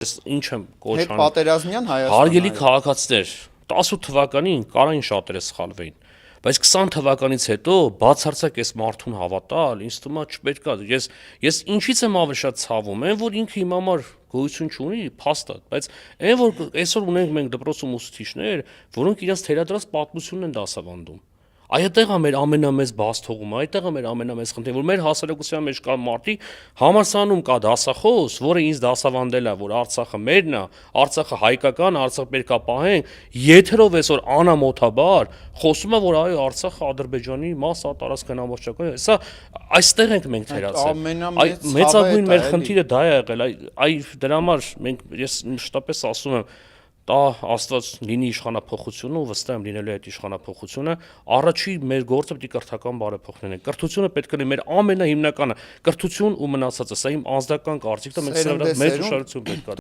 Ինչ եմ կոչ անում։ Հետպատերազմյան Հայաստան։ Հարգելի քաղաքացիներ, 18 թվականին կարային շատերը սխալվեին, բայց 20 թվականից հետո բացարձակ այս մարդուն հավատալ, ինձ թվում է չպետք է։ Ես ինչից եմ ավելի շատ ցավում, այն որ ինքը իմ համար գոյություն չունի, փաստ է, բայց այն որ այսօր ունենք մենք դպրոցում ուսուցիչներ, որոնք իրենց թերադրած պատմությունն են դասավանդում։ Այդտեղ է մեր ամենամեծ բացթողումը, այդտեղ է մեր ամենամեծ խնդիրը, որ մեր հասարակության մեջ կա մարդիկ, համալսարանում կա դասախոս, որը ինձ դասավանդել է, որ Արցախը մերն է, Արցախը հայկական, Արցախ պետք է պահենք, եթերով այսօր անամոթաբար խոսում է, որ այո, Արցախը Ադրբեջանի մաս է, տարածքային ամբողջական, հեսա այստեղ ենք մենք թերացել։ Մեծագույն մեր խնդիրը դա է եղել, դրա համար ես մշտապես ասում եմ, տա Աստված լինի իշխանափոխությունը, վստահ եմ լինելու է այդ իշխանափոխությունը, առաջի մեր գործը պետք է կրթական բարեփոխումն է։ Կրթությունը պետք է լինի մեր ամենահիմնականը, կրթություն ու մնացածը, սա իմ անձնական կարծիքն է, մենք սրա վրա մեծ ուշադրություն պետք է